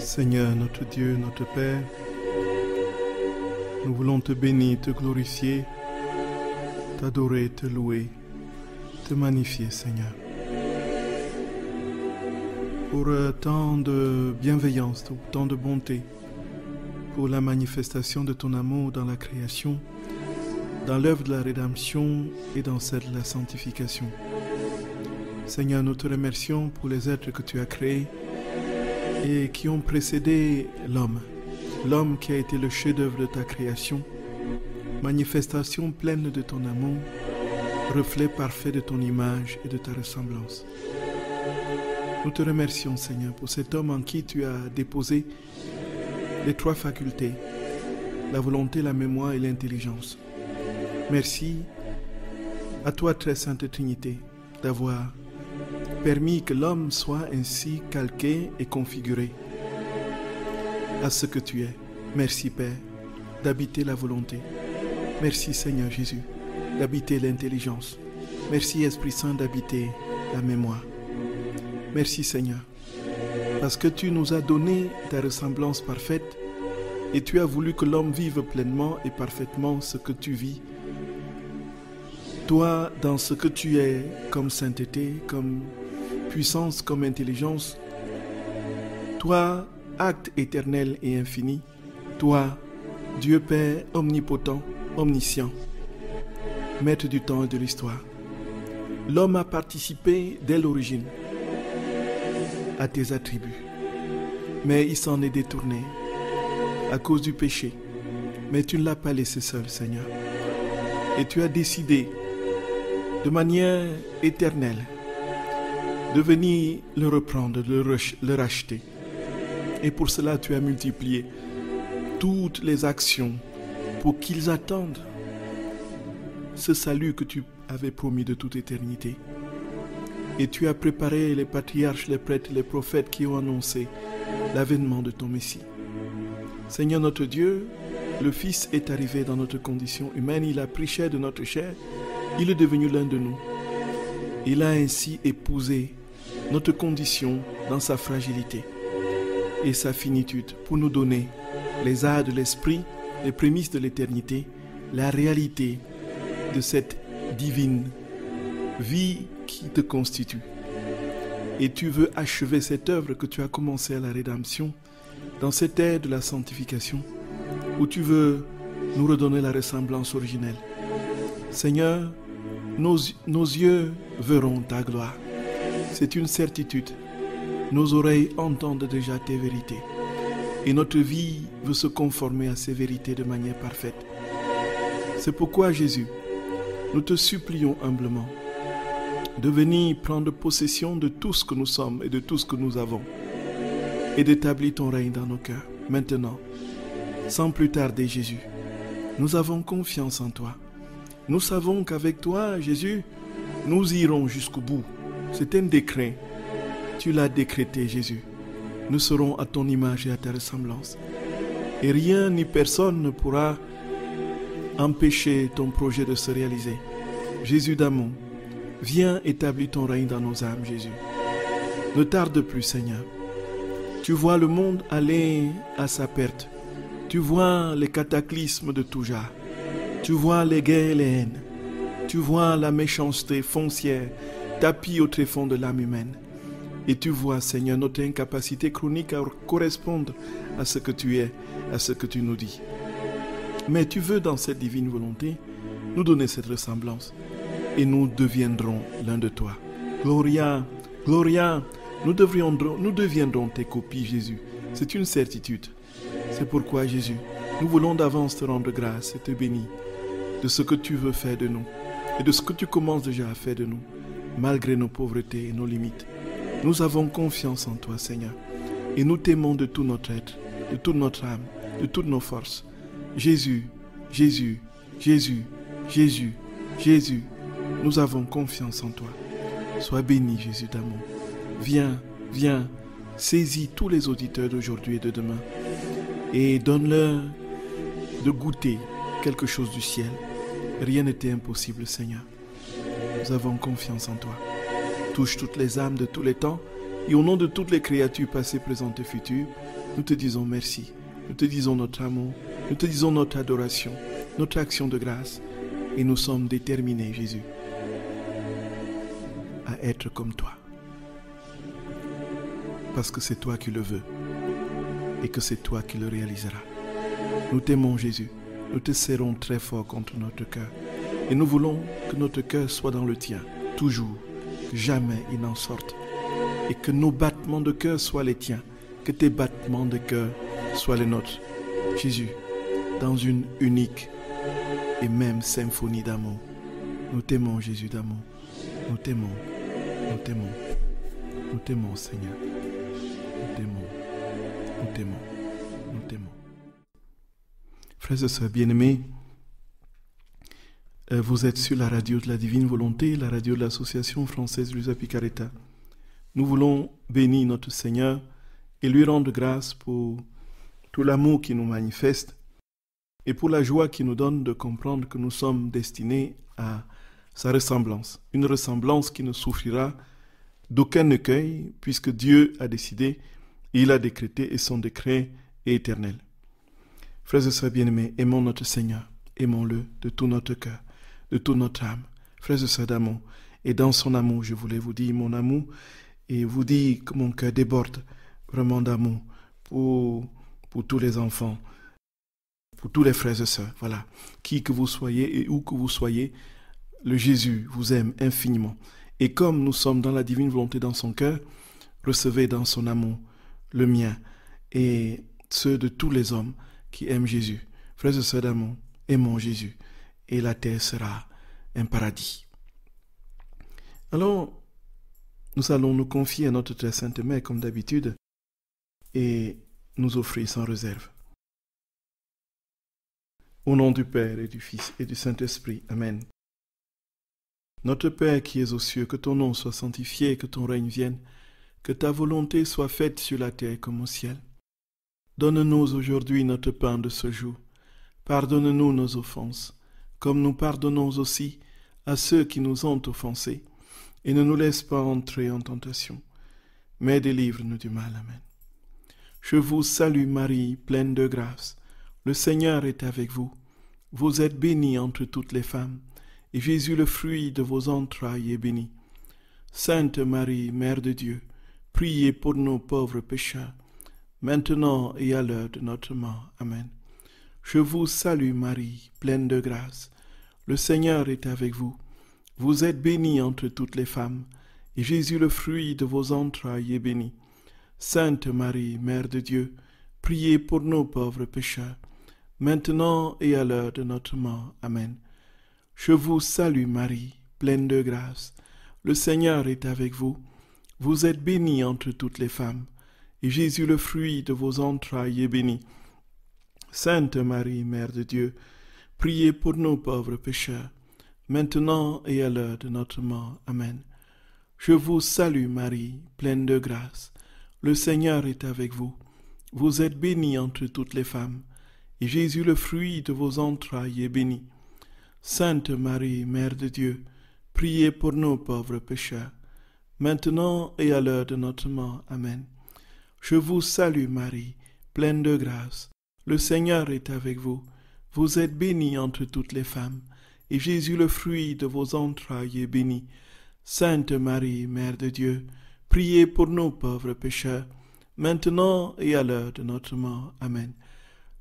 Seigneur, notre Dieu, notre Père, nous voulons te bénir, te glorifier, t'adorer, te louer, te magnifier, Seigneur. Pour tant de bienveillance, tant de bonté, pour la manifestation de ton amour dans la création, dans l'œuvre de la rédemption et dans celle de la sanctification. Seigneur, nous te remercions pour les êtres que tu as créés et qui ont précédé l'homme qui a été le chef-d'œuvre de ta création, manifestation pleine de ton amour, reflet parfait de ton image et de ta ressemblance. Nous te remercions, Seigneur, pour cet homme en qui tu as déposé les 3 facultés, la volonté, la mémoire et l'intelligence. Merci à toi, très sainte Trinité, d'avoir permis que l'homme soit ainsi calqué et configuré à ce que tu es. Merci, Père, d'habiter la volonté. Merci, Seigneur Jésus, d'habiter l'intelligence. Merci, Esprit Saint, d'habiter la mémoire. Merci, Seigneur, parce que tu nous as donné ta ressemblance parfaite et tu as voulu que l'homme vive pleinement et parfaitement ce que tu vis. Toi, dans ce que tu es comme sainteté, comme puissance, comme intelligence, toi, acte éternel et infini, toi, Dieu Père omnipotent, omniscient, maître du temps et de l'histoire. L'homme a participé dès l'origine à tes attributs, mais il s'en est détourné à cause du péché. Mais tu ne l'as pas laissé seul, Seigneur. Et tu as décidé de manière éternelle de venir le reprendre, de le racheter. Et pour cela, tu as multiplié toutes les actions pour qu'ils attendent ce salut que tu avais promis de toute éternité. Et tu as préparé les patriarches, les prêtres, les prophètes qui ont annoncé l'avènement de ton Messie. Seigneur notre Dieu, le Fils est arrivé dans notre condition humaine, il a pris chair de notre chair, il est devenu l'un de nous. Il a ainsi épousé notre condition dans sa fragilité et sa finitude pour nous donner les arts de l'esprit, les prémices de l'éternité, la réalité de cette divine vie qui te constitue. Et tu veux achever cette œuvre que tu as commencée à la rédemption dans cette ère de la sanctification où tu veux nous redonner la ressemblance originelle. Seigneur, nos yeux verront ta gloire. C'est une certitude. Nos oreilles entendent déjà tes vérités. Et notre vie veut se conformer à ces vérités de manière parfaite. C'est pourquoi, Jésus, nous te supplions humblement de venir prendre possession de tout ce que nous sommes et de tout ce que nous avons et d'établir ton règne dans nos cœurs. Maintenant, sans plus tarder, Jésus, nous avons confiance en toi. Nous savons qu'avec toi, Jésus, nous irons jusqu'au bout. C'est un décret. Tu l'as décrété, Jésus. Nous serons à ton image et à ta ressemblance. Et rien ni personne ne pourra empêcher ton projet de se réaliser. Jésus d'amour, viens établir ton règne dans nos âmes, Jésus. Ne tarde plus, Seigneur. Tu vois le monde aller à sa perte. Tu vois les cataclysmes de tout genre. Tu vois les guerres et les haines. Tu vois la méchanceté foncière tapie au tréfonds de l'âme humaine. Et tu vois, Seigneur, notre incapacité chronique à correspondre à ce que tu es, à ce que tu nous dis. Mais tu veux, dans cette divine volonté, nous donner cette ressemblance. Et nous deviendrons l'un de toi. Gloria, Gloria, nous deviendrons tes copies, Jésus. C'est une certitude. C'est pourquoi, Jésus, nous voulons d'avance te rendre grâce et te bénir de ce que tu veux faire de nous et de ce que tu commences déjà à faire de nous, malgré nos pauvretés et nos limites. Nous avons confiance en toi, Seigneur, et nous t'aimons de tout notre être, de toute notre âme, de toutes nos forces. Jésus, Jésus, Jésus, Jésus, Jésus, nous avons confiance en toi. Sois béni, Jésus d'amour. Viens, viens, saisis tous les auditeurs d'aujourd'hui et de demain et donne-leur de goûter quelque chose du ciel. Rien n'était impossible, Seigneur. Nous avons confiance en toi. Touche toutes les âmes de tous les temps Et au nom de toutes les créatures passées, présentes et futures, nous te disons merci. Nous te disons notre amour. Nous te disons notre adoration, notre action de grâce. Et nous sommes déterminés, Jésus, à être comme toi. Parce que c'est toi qui le veux et que c'est toi qui le réaliseras. Nous t'aimons, Jésus. Nous te serrons très fort contre notre cœur. Et nous voulons que notre cœur soit dans le tien, toujours, que jamais il n'en sorte. Et que nos battements de cœur soient les tiens, que tes battements de cœur soient les nôtres. Jésus, dans une unique et même symphonie d'amour. Nous t'aimons, Jésus d'amour. Nous t'aimons, nous t'aimons, nous t'aimons, Seigneur. Nous t'aimons, nous t'aimons, nous t'aimons. Frères et sœurs bien-aimés, vous êtes sur la radio de la Divine Volonté, la radio de l'Association française Luisa Picaretta. Nous voulons bénir notre Seigneur et lui rendre grâce pour tout l'amour qu'il nous manifeste et pour la joie qu'il nous donne de comprendre que nous sommes destinés à sa ressemblance. Une ressemblance qui ne souffrira d'aucun écueil puisque Dieu a décidé, il a décrété et son décret est éternel. Frères et sœurs bien-aimés, aimons notre Seigneur, aimons-le de tout notre cœur, de toute notre âme. Frères et sœurs d'amour, et dans son amour, je voulais vous dire mon amour et vous dire que mon cœur déborde vraiment d'amour pour tous les enfants, pour tous les frères et sœurs. Voilà, qui que vous soyez et où que vous soyez, le Jésus vous aime infiniment. Et comme nous sommes dans la divine volonté dans son cœur, recevez dans son amour le mien et ceux de tous les hommes qui aiment Jésus. Frères et sœurs d'amour, aimons Jésus et la terre sera un paradis. Alors, nous allons nous confier à notre très sainte mère comme d'habitude et nous offrir sans réserve. Au nom du Père et du Fils et du Saint-Esprit. Amen. Notre Père qui es aux cieux, que ton nom soit sanctifié, que ton règne vienne, que ta volonté soit faite sur la terre comme au ciel. Donne-nous aujourd'hui notre pain de ce jour. Pardonne-nous nos offenses, comme nous pardonnons aussi à ceux qui nous ont offensés. Et ne nous laisse pas entrer en tentation, mais délivre-nous du mal. Amen. Je vous salue Marie, pleine de grâce. Le Seigneur est avec vous. Vous êtes bénie entre toutes les femmes, et Jésus, le fruit de vos entrailles, est béni. Sainte Marie, Mère de Dieu, priez pour nos pauvres pécheurs, maintenant et à l'heure de notre mort. Amen. Je vous salue Marie, pleine de grâce. Le Seigneur est avec vous. Vous êtes bénie entre toutes les femmes, et Jésus, le fruit de vos entrailles, est béni. Sainte Marie, Mère de Dieu, priez pour nos pauvres pécheurs, maintenant et à l'heure de notre mort. Amen. Je vous salue Marie, pleine de grâce. Le Seigneur est avec vous. Vous êtes bénie entre toutes les femmes, et Jésus, le fruit de vos entrailles, est béni. Sainte Marie, Mère de Dieu, priez pour nos pauvres pécheurs, maintenant et à l'heure de notre mort. Amen. Je vous salue Marie, pleine de grâce. Le Seigneur est avec vous. Vous êtes bénie entre toutes les femmes, et Jésus, le fruit de vos entrailles, est béni. Sainte Marie, Mère de Dieu, priez pour nos pauvres pécheurs, maintenant et à l'heure de notre mort. Amen. Je vous salue Marie, pleine de grâce. Le Seigneur est avec vous. Vous êtes bénie entre toutes les femmes, et Jésus, le fruit de vos entrailles, est béni. Sainte Marie, Mère de Dieu, priez pour nos pauvres pécheurs, maintenant et à l'heure de notre mort. Amen.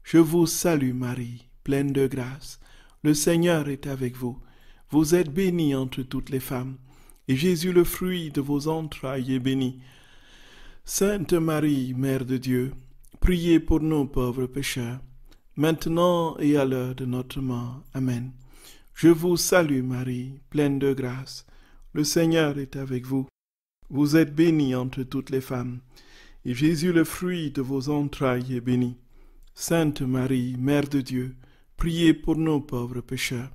Je vous salue Marie, pleine de grâce. Le Seigneur est avec vous. Vous êtes bénie entre toutes les femmes, et Jésus, le fruit de vos entrailles, est béni. Sainte Marie, Mère de Dieu, priez pour nos pauvres pécheurs, maintenant et à l'heure de notre mort. Amen. Je vous salue Marie, pleine de grâce. Le Seigneur est avec vous. Vous êtes bénie entre toutes les femmes, et Jésus, le fruit de vos entrailles, est béni. Sainte Marie, Mère de Dieu, priez pour nos pauvres pécheurs,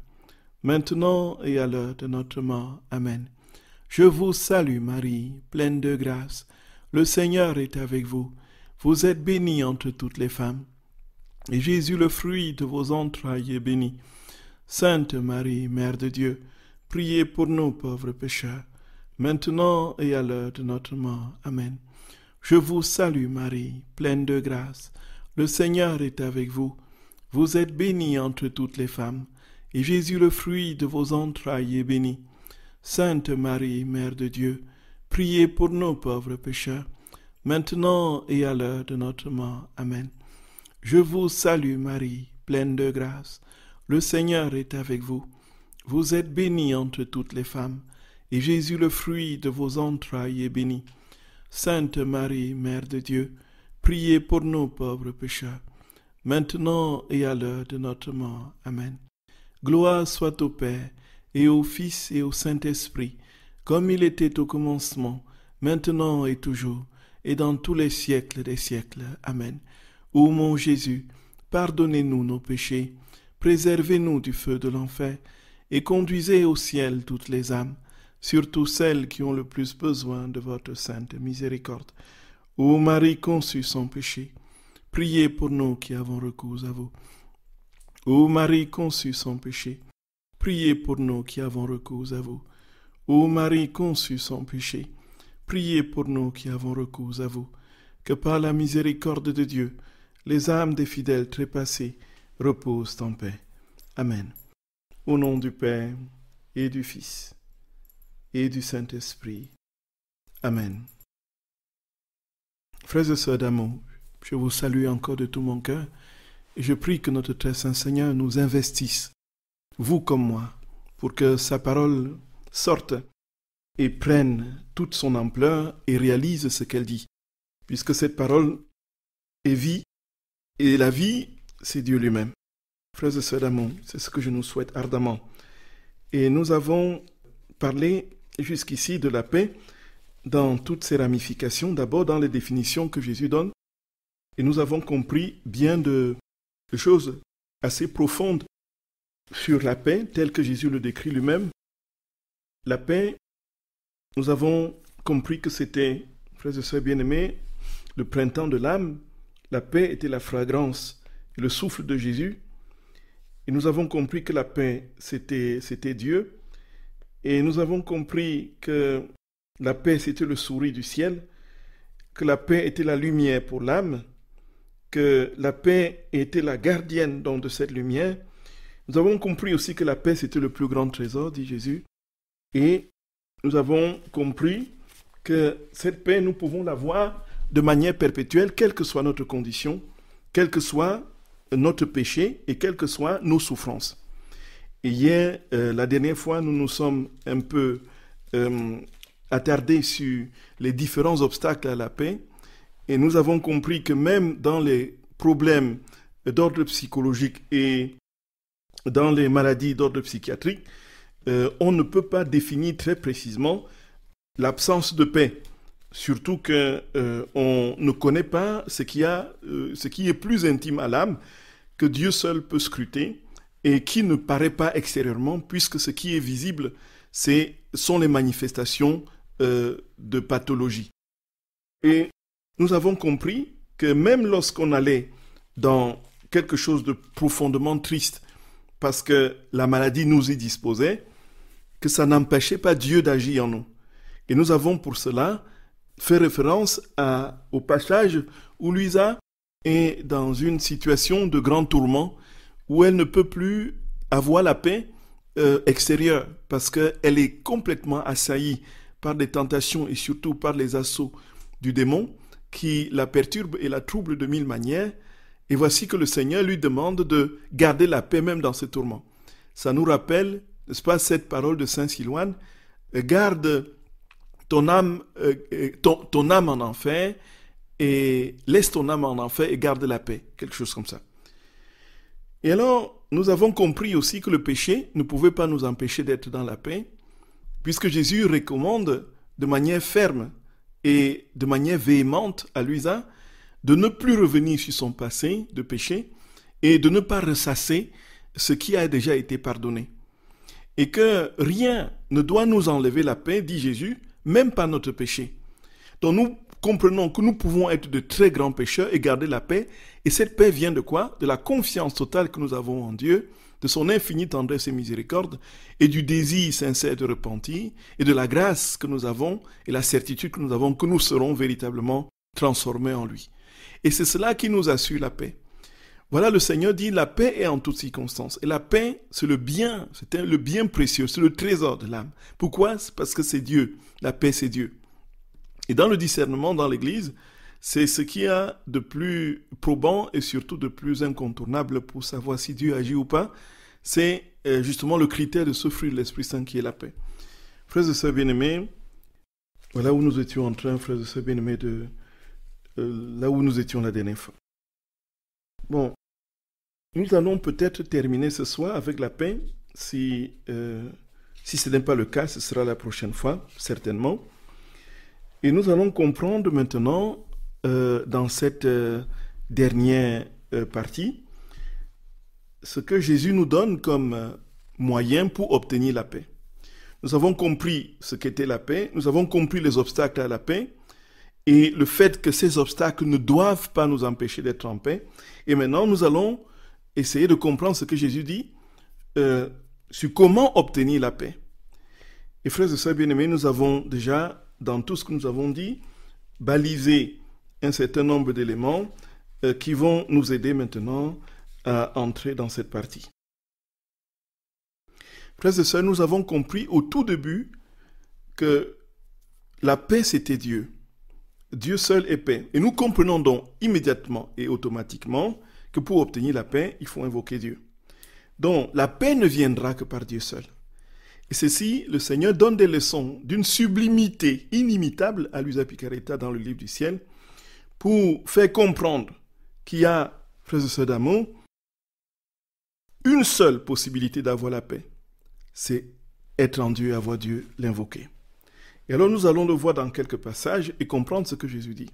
maintenant et à l'heure de notre mort. Amen. Je vous salue Marie, pleine de grâce. Le Seigneur est avec vous. Vous êtes bénie entre toutes les femmes, et Jésus, le fruit de vos entrailles, est béni. Sainte Marie, Mère de Dieu, priez pour nos pauvres pécheurs, maintenant et à l'heure de notre mort. Amen. Je vous salue Marie, pleine de grâce. Le Seigneur est avec vous. Vous êtes bénie entre toutes les femmes, et Jésus, le fruit de vos entrailles, est béni. Sainte Marie, Mère de Dieu, priez pour nos pauvres pécheurs, maintenant et à l'heure de notre mort. Amen. Je vous salue Marie, pleine de grâce. Le Seigneur est avec vous. Vous êtes bénie entre toutes les femmes, et Jésus, le fruit de vos entrailles, est béni. Sainte Marie, Mère de Dieu, priez pour nos pauvres pécheurs, maintenant et à l'heure de notre mort. Amen. Gloire soit au Père, et au Fils, et au Saint-Esprit, comme il était au commencement, maintenant et toujours, et dans tous les siècles des siècles. Amen. Ô mon Jésus, pardonnez-nous nos péchés, préservez-nous du feu de l'enfer, et conduisez au ciel toutes les âmes, surtout celles qui ont le plus besoin de votre sainte miséricorde. Ô Marie conçue sans péché, priez pour nous qui avons recours à vous. Ô Marie conçue sans péché, priez pour nous qui avons recours à vous. Ô Marie conçue sans péché, priez pour nous qui avons recours à vous. Que par la miséricorde de Dieu, les âmes des fidèles trépassés reposent en paix. Amen. Au nom du Père et du Fils et du Saint-Esprit. Amen. Frères et sœurs d'amour, je vous salue encore de tout mon cœur et je prie que notre très saint Seigneur nous investisse, vous comme moi, pour que sa parole sorte et prenne toute son ampleur et réalise ce qu'elle dit, puisque cette parole est vie et la vie, c'est Dieu lui-même. Frères et sœurs d'amour, c'est ce que je nous souhaite ardemment. Et nous avons parlé jusqu'ici de la paix dans toutes ses ramifications, d'abord dans les définitions que Jésus donne, et nous avons compris bien de choses assez profondes sur la paix, telle que Jésus le décrit lui-même. La paix, nous avons compris que c'était, frères et sœurs bien-aimés, le printemps de l'âme. La paix était la fragrance et le souffle de Jésus. Et nous avons compris que la paix, c'était Dieu. Et nous avons compris que la paix, c'était le sourire du ciel, que la paix était la lumière pour l'âme, que la paix était la gardienne donc de cette lumière. Nous avons compris aussi que la paix, c'était le plus grand trésor, dit Jésus. Et nous avons compris que cette paix, nous pouvons l'avoir de manière perpétuelle, quelle que soit notre condition, quel que soit notre péché et quelles que soient nos souffrances. Et hier, la dernière fois, nous nous sommes un peu attardés sur les différents obstacles à la paix et nous avons compris que même dans les problèmes d'ordre psychologique et dans les maladies d'ordre psychiatrique, on ne peut pas définir très précisément l'absence de paix. Surtout qu'on ne connaît pas ce qui est plus intime à l'âme, que Dieu seul peut scruter et qui ne paraît pas extérieurement, puisque ce qui est visible, sont les manifestations de pathologie. Et nous avons compris que même lorsqu'on allait dans quelque chose de profondément triste, parce que la maladie nous y disposait, que ça n'empêchait pas Dieu d'agir en nous. Et nous avons pour cela fait référence au passage où Luisa est dans une situation de grand tourment, où elle ne peut plus avoir la paix extérieure, parce qu'elle est complètement assaillie par des tentations et surtout par les assauts du démon qui la perturbe et la trouble de mille manières. Et voici que le Seigneur lui demande de garder la paix même dans ces tourments. Ça nous rappelle, n'est-ce pas, cette parole de Saint Silouane, garde ton âme en enfer et laisse ton âme en enfer et garde la paix, quelque chose comme ça. Et alors, nous avons compris aussi que le péché ne pouvait pas nous empêcher d'être dans la paix, puisque Jésus recommande de manière ferme et de manière véhémente à Luisa de ne plus revenir sur son passé de péché et de ne pas ressasser ce qui a déjà été pardonné. Et que rien ne doit nous enlever la paix, dit Jésus, même pas notre péché. Donc nous comprenons que nous pouvons être de très grands pécheurs et garder la paix. Et cette paix vient de quoi? De la confiance totale que nous avons en Dieu, de son infinie tendresse et miséricorde, et du désir sincère de repentir, et de la grâce que nous avons, et la certitude que nous avons, que nous serons véritablement transformés en lui. Et c'est cela qui nous assure la paix. Voilà, le Seigneur dit, la paix est en toutes circonstances. Et la paix, c'est le bien précieux, c'est le trésor de l'âme. Pourquoi? C'est parce que c'est Dieu. La paix, c'est Dieu. Et dans le discernement, dans l'Église, c'est ce qu'il y a de plus probant et surtout de plus incontournable pour savoir si Dieu agit ou pas. C'est justement le critère de ce fruit de l'Esprit Saint qui est la paix. Frères et sœurs bien-aimés, voilà où nous étions en train, frères et sœurs bien-aimés, là où nous étions la dernière fois. Bon, nous allons peut-être terminer ce soir avec la paix. Si ce n'est pas le cas, ce sera la prochaine fois, certainement. Et nous allons comprendre maintenant, dans cette dernière partie, ce que Jésus nous donne comme moyen pour obtenir la paix. Nous avons compris ce qu'était la paix, nous avons compris les obstacles à la paix, et le fait que ces obstacles ne doivent pas nous empêcher d'être en paix. Et maintenant, nous allons essayer de comprendre ce que Jésus dit sur comment obtenir la paix. Et frères et sœurs bien-aimés, nous avons déjà, dans tout ce que nous avons dit, balisé un certain nombre d'éléments qui vont nous aider maintenant à entrer dans cette partie. Frères et sœurs, nous avons compris au tout début que la paix, c'était Dieu. Dieu seul est paix. Et nous comprenons donc immédiatement et automatiquement que pour obtenir la paix, il faut invoquer Dieu. Donc, la paix ne viendra que par Dieu seul. Et ceci, le Seigneur donne des leçons d'une sublimité inimitable à Luisa Picaretta dans le livre du ciel pour faire comprendre qu'il y a, frères et sœurs d'amour, une seule possibilité d'avoir la paix. C'est être en Dieu, avoir Dieu, l'invoquer. Et alors nous allons le voir dans quelques passages et comprendre ce que Jésus dit.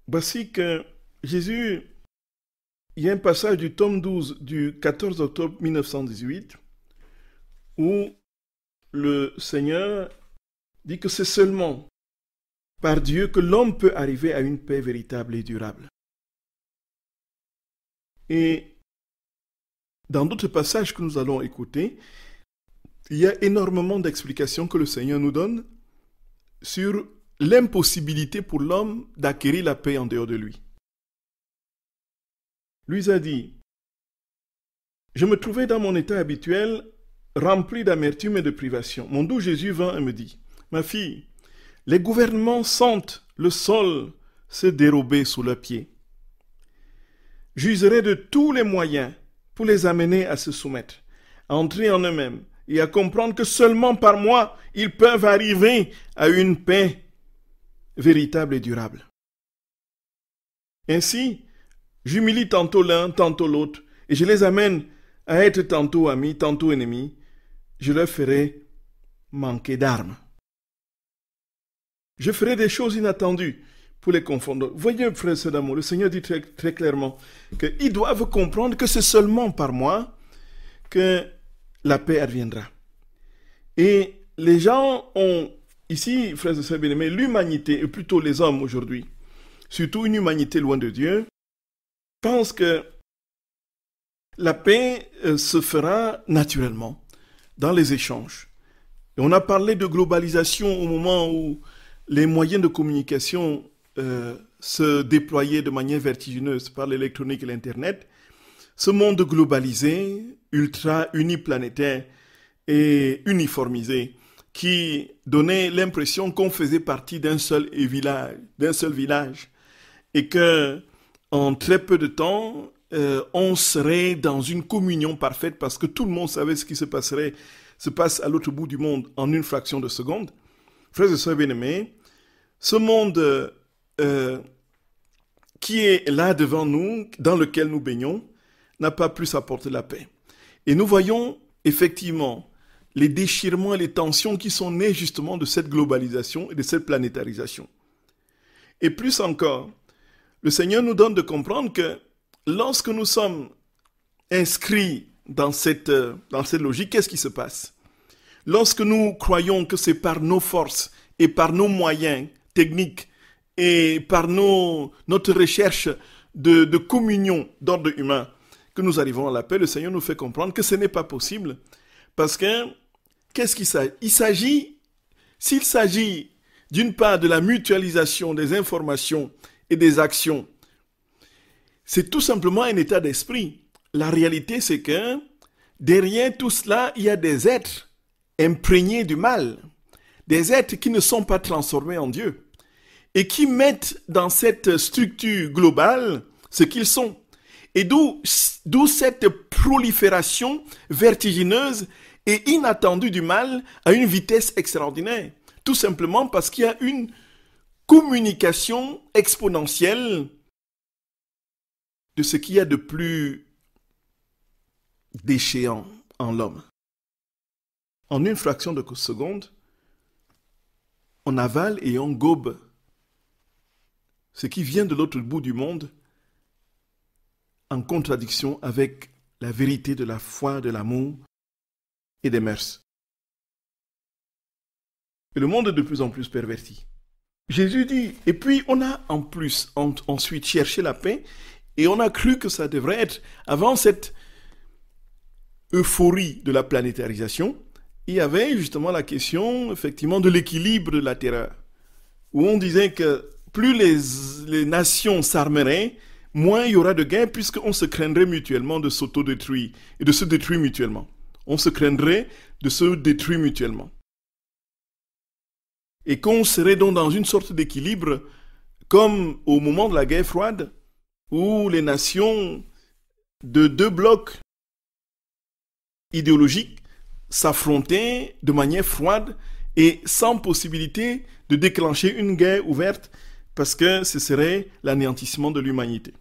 Voici que Jésus, il y a un passage du tome 12 du 14 octobre 1918 où le Seigneur dit que c'est seulement par Dieu que l'homme peut arriver à une paix véritable et durable. Et dans d'autres passages que nous allons écouter, il y a énormément d'explications que le Seigneur nous donne sur l'impossibilité pour l'homme d'acquérir la paix en dehors de lui. Lui a dit, « Je me trouvais dans mon état habituel, rempli d'amertume et de privation. Mon doux Jésus vint et me dit, « Ma fille, les gouvernements sentent le sol se dérober sous leurs pieds. J'userai de tous les moyens pour les amener à se soumettre, à entrer en eux-mêmes et à comprendre que seulement par moi, ils peuvent arriver à une paix véritable et durable. Ainsi, j'humilie tantôt l'un, tantôt l'autre, et je les amène à être tantôt amis, tantôt ennemis. Je leur ferai manquer d'armes. Je ferai des choses inattendues pour les confondre. » Voyez, frères et sœurs d'amour, le Seigneur dit très, très clairement qu'ils doivent comprendre que c'est seulement par moi que la paix adviendra. Et les gens ont ici, frères et sœurs bien-aimés, l'humanité, et plutôt les hommes aujourd'hui, surtout une humanité loin de Dieu, pensent que la paix se fera naturellement dans les échanges. Et on a parlé de globalisation au moment où les moyens de communication se déployaient de manière vertigineuse par l'électronique et l'Internet. Ce monde globalisé, ultra uniplanétaire et uniformisé, qui donnait l'impression qu'on faisait partie d'un seul village, et que en très peu de temps, on serait dans une communion parfaite parce que tout le monde savait ce qui se passe à l'autre bout du monde en une fraction de seconde. Frères et sœurs bien-aimés, ce monde qui est là devant nous, dans lequel nous baignons, n'a pas plus apporté la paix. Et nous voyons effectivement les déchirements et les tensions qui sont nés justement de cette globalisation et de cette planétarisation. Et plus encore, le Seigneur nous donne de comprendre que lorsque nous sommes inscrits dans cette logique, qu'est-ce qui se passe? Lorsque nous croyons que c'est par nos forces et par nos moyens techniques et par notre recherche de communion d'ordre humain que nous arrivons à la paix, le Seigneur nous fait comprendre que ce n'est pas possible. Parce que, qu'est-ce qu'il s'agit? S'il s'agit d'une part de la mutualisation des informations et des actions, c'est tout simplement un état d'esprit. La réalité, c'est que derrière tout cela, il y a des êtres imprégnés du mal, des êtres qui ne sont pas transformés en Dieu et qui mettent dans cette structure globale ce qu'ils sont. Et d'où cette prolifération vertigineuse et inattendue du mal à une vitesse extraordinaire. Tout simplement parce qu'il y a une communication exponentielle de ce qu'il y a de plus déchéant en l'homme. En une fraction de seconde, on avale et on gobe ce qui vient de l'autre bout du monde en contradiction avec la vérité de la foi, de l'amour et des mœurs. Et le monde est de plus en plus perverti. Jésus dit, et puis on a en plus ensuite cherché la paix, et on a cru que ça devrait être, avant cette euphorie de la planétarisation, il y avait justement la question, effectivement, de l'équilibre de la terreur, où on disait que plus les nations s'armeraient, moins il y aura de gains, puisqu'on se craindrait mutuellement de s'autodétruire et de se détruire mutuellement. On se craindrait de se détruire mutuellement. Et qu'on serait donc dans une sorte d'équilibre, comme au moment de la guerre froide, où les nations de deux blocs idéologiques s'affrontaient de manière froide et sans possibilité de déclencher une guerre ouverte, parce que ce serait l'anéantissement de l'humanité.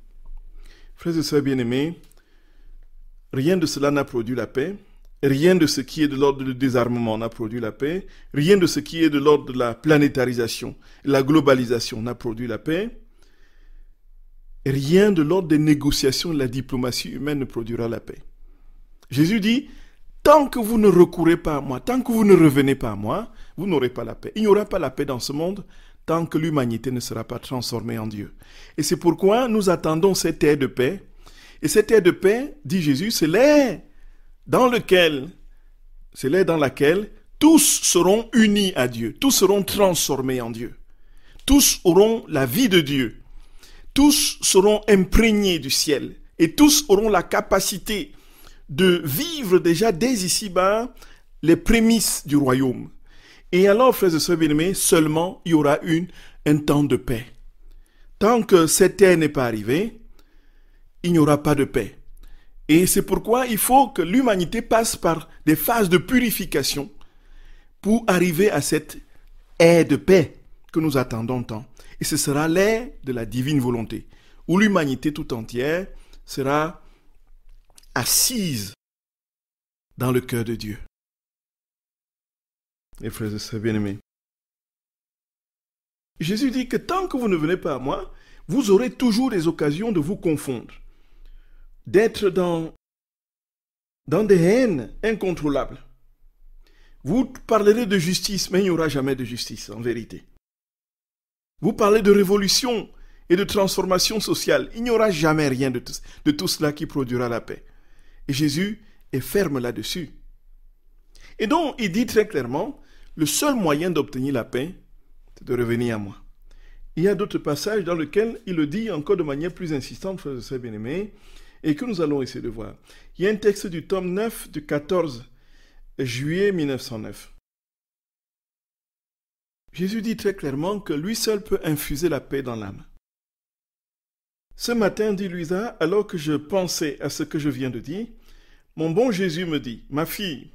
Frères et sœurs bien-aimés, rien de cela n'a produit la paix. Rien de ce qui est de l'ordre du désarmement n'a produit la paix. Rien de ce qui est de l'ordre de la planétarisation, la globalisation n'a produit la paix. Rien de l'ordre des négociations de la diplomatie humaine ne produira la paix. Jésus dit, tant que vous ne recourez pas à moi, tant que vous ne revenez pas à moi, vous n'aurez pas la paix. Il n'y aura pas la paix dans ce monde tant que l'humanité ne sera pas transformée en Dieu. Et c'est pourquoi nous attendons cette ère de paix. Et cette ère de paix, dit Jésus, c'est l'ère dans laquelle tous seront unis à Dieu, tous seront transformés en Dieu, tous auront la vie de Dieu, tous seront imprégnés du ciel et tous auront la capacité de vivre déjà dès ici-bas les prémices du royaume. Et alors, frères et sœurs bien-aimés, seulement il y aura un temps de paix. Tant que cette ère n'est pas arrivée, il n'y aura pas de paix. Et c'est pourquoi il faut que l'humanité passe par des phases de purification pour arriver à cette ère de paix que nous attendons tant. Et ce sera l'ère de la divine volonté, où l'humanité tout entière sera assise dans le cœur de Dieu. Les frères et sœurs bien-aimés, Jésus dit que tant que vous ne venez pas à moi, vous aurez toujours des occasions de vous confondre, d'être dans des haines incontrôlables. Vous parlerez de justice, mais il n'y aura jamais de justice, en vérité. Vous parlez de révolution et de transformation sociale. Il n'y aura jamais rien de tout cela qui produira la paix. Et Jésus est ferme là-dessus. Et donc, il dit très clairement, le seul moyen d'obtenir la paix, c'est de revenir à moi. Il y a d'autres passages dans lesquels il le dit encore de manière plus insistante, frères et sœurs bien-aimés, et que nous allons essayer de voir. Il y a un texte du tome 9 du 14 juillet 1909. Jésus dit très clairement que lui seul peut infuser la paix dans l'âme. Ce matin, dit Louisa, alors que je pensais à ce que je viens de dire, mon bon Jésus me dit, ma fille,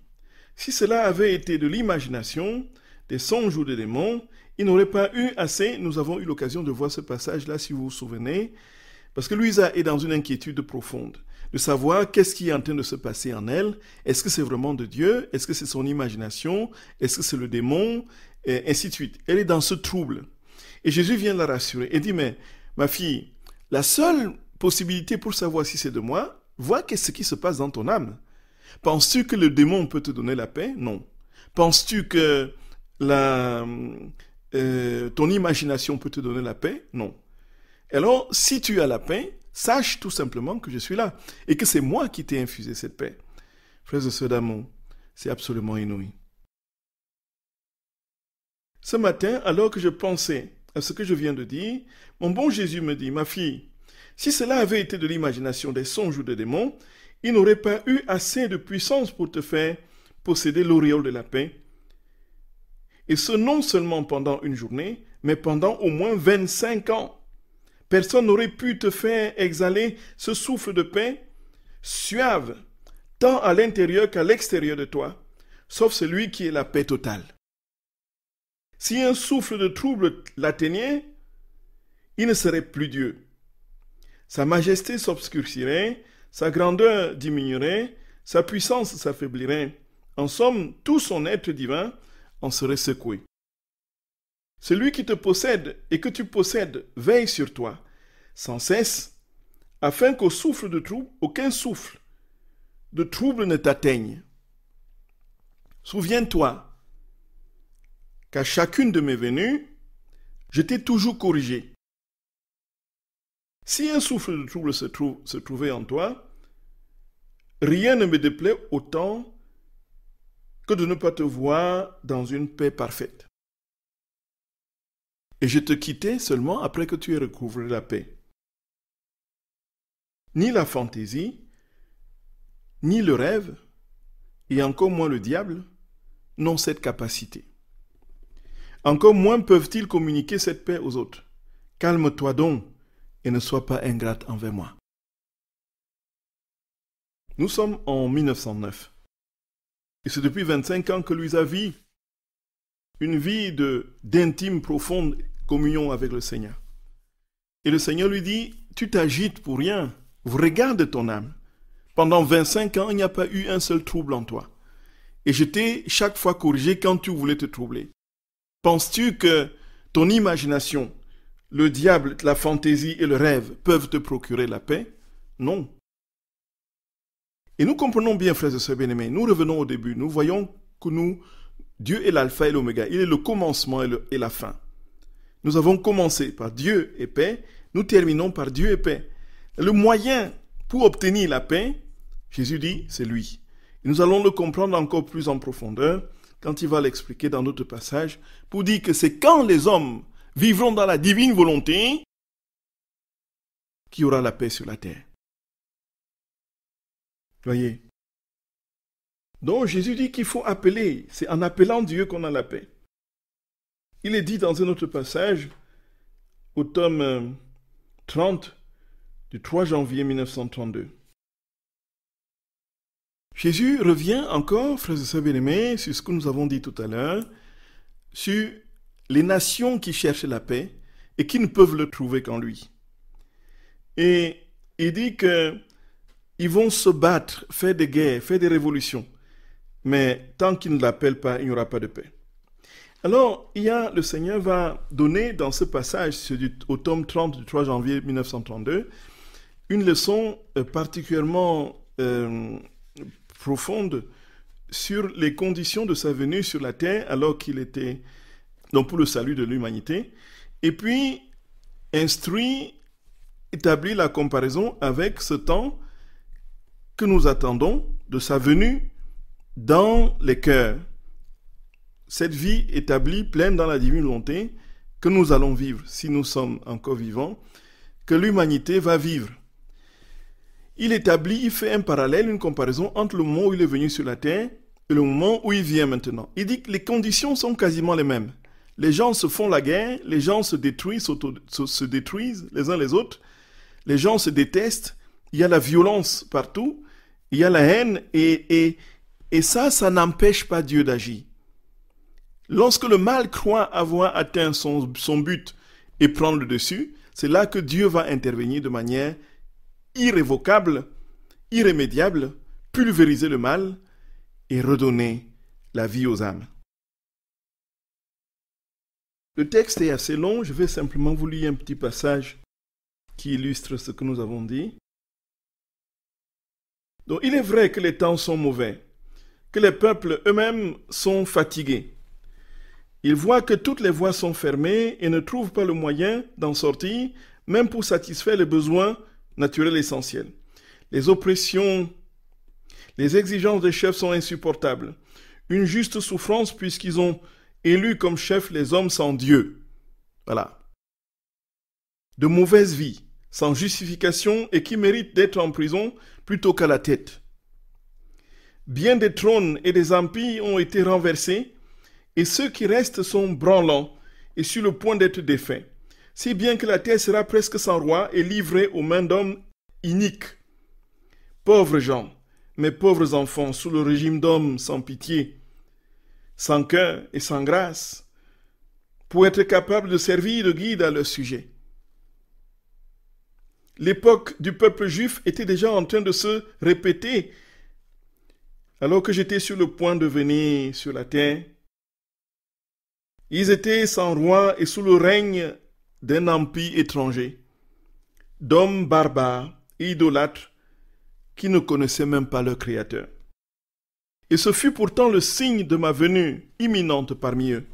si cela avait été de l'imagination, des songes ou des démons, il n'aurait pas eu assez. Nous avons eu l'occasion de voir ce passage-là, si vous vous souvenez, parce que Louisa est dans une inquiétude profonde, de savoir qu'est-ce qui est en train de se passer en elle. Est-ce que c'est vraiment de Dieu? Est-ce que c'est son imagination? Est-ce que c'est le démon? Et ainsi de suite. Elle est dans ce trouble. Et Jésus vient la rassurer et dit, mais ma fille, la seule possibilité pour savoir si c'est de moi, vois qu'est-ce qui se passe dans ton âme. Penses-tu que le démon peut te donner la paix? Non. Penses-tu que ton imagination peut te donner la paix? Non. Alors, si tu as la paix, Sache tout simplement que je suis là et que c'est moi qui t'ai infusé cette paix. Frères et sœurs d'amour, c'est absolument inouï. Ce matin, alors que je pensais à ce que je viens de dire, mon bon Jésus me dit, ma fille, si cela avait été de l'imagination, des songes ou des démons, il n'aurait pas eu assez de puissance pour te faire posséder l'auréole de la paix. Et ce, non seulement pendant une journée, mais pendant au moins 25 ans. Personne n'aurait pu te faire exhaler ce souffle de paix suave, tant à l'intérieur qu'à l'extérieur de toi, sauf celui qui est la paix totale. Si un souffle de trouble l'atteignait, il ne serait plus Dieu. Sa majesté s'obscurcirait, sa grandeur diminuerait, sa puissance s'affaiblirait. En somme, tout son être divin en serait secoué. Celui qui te possède et que tu possèdes veille sur toi, sans cesse, afin qu'au souffle de trouble, aucun souffle de trouble ne t'atteigne. Souviens-toi qu'à chacune de mes venues, je t'ai toujours corrigé. Si un souffle de trouble se trouvait en toi, rien ne me déplaît autant que de ne pas te voir dans une paix parfaite. Et je te quittais seulement après que tu aies recouvré la paix. Ni la fantaisie, ni le rêve, et encore moins le diable, n'ont cette capacité. Encore moins peuvent-ils communiquer cette paix aux autres. Calme-toi donc et ne sois pas ingrate envers moi. Nous sommes en 1909. Et c'est depuis 25 ans que Louisa vit une vie d'intime, profonde communion avec le Seigneur. Et le Seigneur lui dit, tu t'agites pour rien, regarde ton âme. Pendant 25 ans, il n'y a pas eu un seul trouble en toi. Et je t'ai chaque fois corrigé quand tu voulais te troubler. Penses-tu que ton imagination, le diable, la fantaisie et le rêve peuvent te procurer la paix? Non. Et nous comprenons bien, frères et sœurs bien-aimés, nous revenons au début, nous voyons que Dieu est l'alpha et l'oméga, il est le commencement et la fin. Nous avons commencé par Dieu et paix, nous terminons par Dieu et paix. Le moyen pour obtenir la paix, Jésus dit, c'est lui. Et nous allons le comprendre encore plus en profondeur quand il va l'expliquer dans notre passage, pour dire que c'est quand les hommes vivront dans la divine volonté qu'il y aura la paix sur la terre. Voyez. Donc Jésus dit qu'il faut appeler. C'est en appelant Dieu qu'on a la paix. Il est dit dans un autre passage, au tome 30 du 3 janvier 1932. Jésus revient encore, frères et sœurs bien-aimés, sur ce que nous avons dit tout à l'heure, sur les nations qui cherchent la paix et qui ne peuvent le trouver qu'en lui. Et il dit que ils vont se battre, faire des guerres, faire des révolutions. Mais tant qu'ils ne l'appellent pas, il n'y aura pas de paix. Alors, le Seigneur va donner dans ce passage, au tome 30 du 3 janvier 1932, une leçon particulièrement profonde sur les conditions de sa venue sur la terre alors qu'il était, donc pour le salut de l'humanité. Et puis, établit la comparaison avec ce temps que nous attendons de sa venue dans les cœurs. Cette vie établie, pleine dans la divine volonté, que nous allons vivre, si nous sommes encore vivants, que l'humanité va vivre. Il fait un parallèle, une comparaison entre le moment où il est venu sur la terre et le moment où il vient maintenant. Il dit que les conditions sont quasiment les mêmes. Les gens se font la guerre, les gens se détruisent les uns les autres, les gens se détestent, il y a la violence partout, il y a la haine, et ça n'empêche pas Dieu d'agir. Lorsque le mal croit avoir atteint son but et prendre le dessus, c'est là que Dieu va intervenir de manière irrévocable, irrémédiable, pulvériser le mal et redonner la vie aux âmes. Le texte est assez long, je vais simplement vous lire un petit passage qui illustre ce que nous avons dit. Donc, il est vrai que les temps sont mauvais, que les peuples eux-mêmes sont fatigués. Ils voient que toutes les voies sont fermées et ne trouvent pas le moyen d'en sortir, même pour satisfaire les besoins naturel essentiel. Les oppressions, les exigences des chefs sont insupportables. Une juste souffrance puisqu'ils ont élu comme chef les hommes sans Dieu. Voilà. De mauvaise vie, sans justification et qui méritent d'être en prison plutôt qu'à la tête. Bien des trônes et des empires ont été renversés et ceux qui restent sont branlants et sur le point d'être défaits. Si bien que la terre sera presque sans roi et livrée aux mains d'hommes iniques. Pauvres gens, mes pauvres enfants, sous le régime d'hommes sans pitié, sans cœur et sans grâce, pour être capables de servir de guide à leur sujet. L'époque du peuple juif était déjà en train de se répéter alors que j'étais sur le point de venir sur la terre. Ils étaient sans roi et sous le règne d'un empire étranger, d'hommes barbares et idolâtres qui ne connaissaient même pas leur Créateur. Et ce fut pourtant le signe de ma venue imminente parmi eux.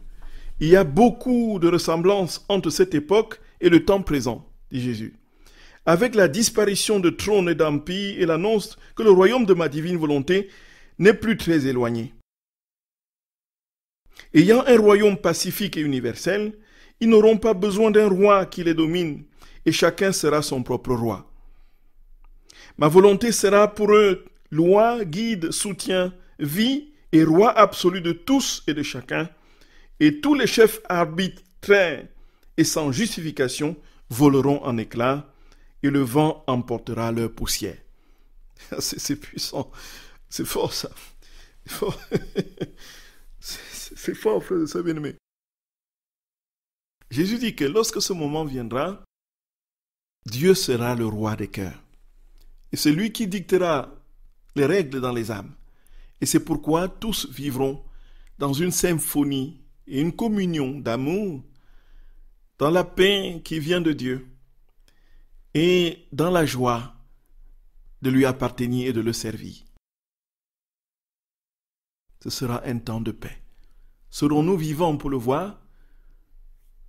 Il y a beaucoup de ressemblances entre cette époque et le temps présent, dit Jésus. Avec la disparition de trônes et d'empires et l'annonce que le royaume de ma divine volonté n'est plus très éloigné. Ayant un royaume pacifique et universel, ils n'auront pas besoin d'un roi qui les domine, et chacun sera son propre roi. Ma volonté sera pour eux loi, guide, soutien, vie et roi absolu de tous et de chacun, et tous les chefs arbitraires et sans justification voleront en éclats, et le vent emportera leur poussière. C'est puissant, c'est fort ça, c'est fort, c'est fort, frère de sa bien-aimé. Jésus dit que lorsque ce moment viendra, Dieu sera le roi des cœurs. Et c'est lui qui dictera les règles dans les âmes. Et c'est pourquoi tous vivront dans une symphonie et une communion d'amour, dans la paix qui vient de Dieu et dans la joie de lui appartenir et de le servir. Ce sera un temps de paix. Serons-nous vivants pour le voir?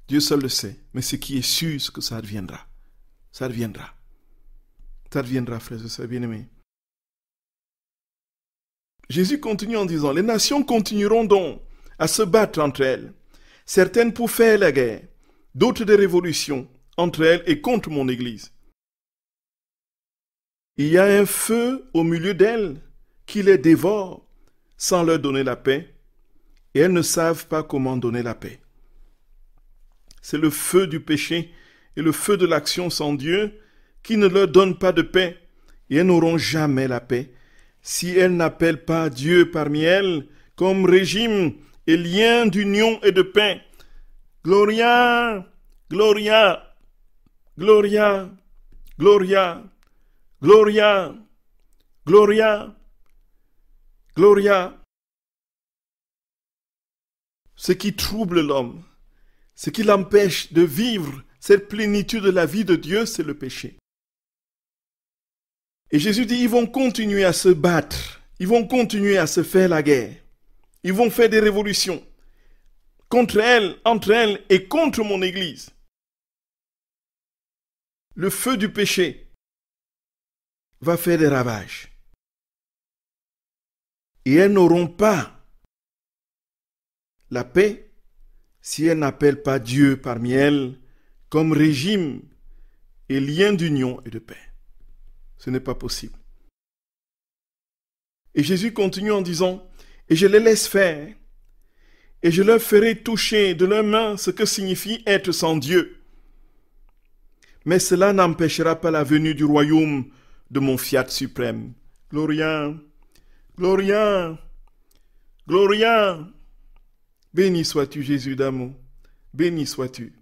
Dieu seul le sait. Mais ce qui est sûr, c'est que ça adviendra. Ça adviendra. Ça adviendra, frères et sœurs bien-aimés. Jésus continue en disant, les nations continueront donc à se battre entre elles, certaines pour faire la guerre, d'autres des révolutions entre elles et contre mon Église. Il y a un feu au milieu d'elles qui les dévore sans leur donner la paix, et elles ne savent pas comment donner la paix. C'est le feu du péché et le feu de l'action sans Dieu qui ne leur donne pas de paix, et elles n'auront jamais la paix si elles n'appellent pas Dieu parmi elles comme régime et lien d'union et de paix. Gloria, Gloria, Gloria, Gloria, Gloria, Gloria, Gloria. Ce qui trouble l'homme, ce qui l'empêche de vivre cette plénitude de la vie de Dieu, c'est le péché. Et Jésus dit, ils vont continuer à se battre, ils vont continuer à se faire la guerre, ils vont faire des révolutions contre elles, entre elles et contre mon Église. Le feu du péché va faire des ravages. Et elles n'auront pas la paix si elles n'appellent pas Dieu parmi elles comme régime et lien d'union et de paix. Ce n'est pas possible. Et Jésus continue en disant, et je les laisse faire, et je leur ferai toucher de leurs mains ce que signifie être sans Dieu. Mais cela n'empêchera pas la venue du royaume de mon fiat suprême. Gloria, Gloria, Gloria. Béni sois-tu, Jésus d'amour. Béni sois-tu.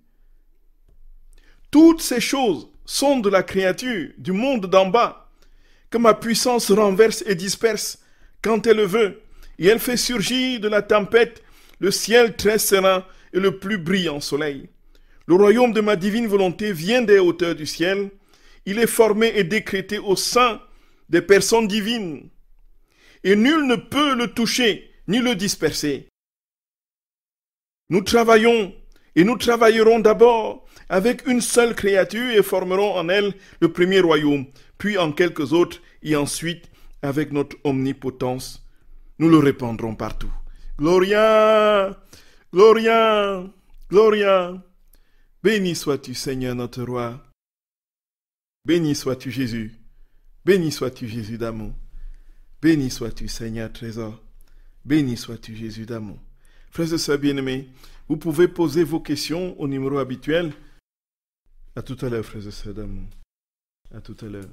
Toutes ces choses sont de la créature, du monde d'en bas, que ma puissance renverse et disperse quand elle le veut, et elle fait surgir de la tempête le ciel très serein et le plus brillant soleil. Le royaume de ma divine volonté vient des hauteurs du ciel. Il est formé et décrété au sein des personnes divines, et nul ne peut le toucher ni le disperser. Nous travaillons Et nous travaillerons d'abord avec une seule créature et formerons en elle le premier royaume, puis en quelques autres, et ensuite, avec notre omnipotence, nous le répandrons partout. Gloria, Gloria, Gloria. Béni sois-tu, Seigneur notre roi. Béni sois-tu, Jésus. Béni sois-tu, Jésus d'amour. Béni sois-tu, Seigneur trésor. Béni sois-tu, Jésus d'amour. Frères et sœurs bien-aimés, vous pouvez poser vos questions au numéro habituel. À tout à l'heure, frères et sœurs d'amour. À tout à l'heure.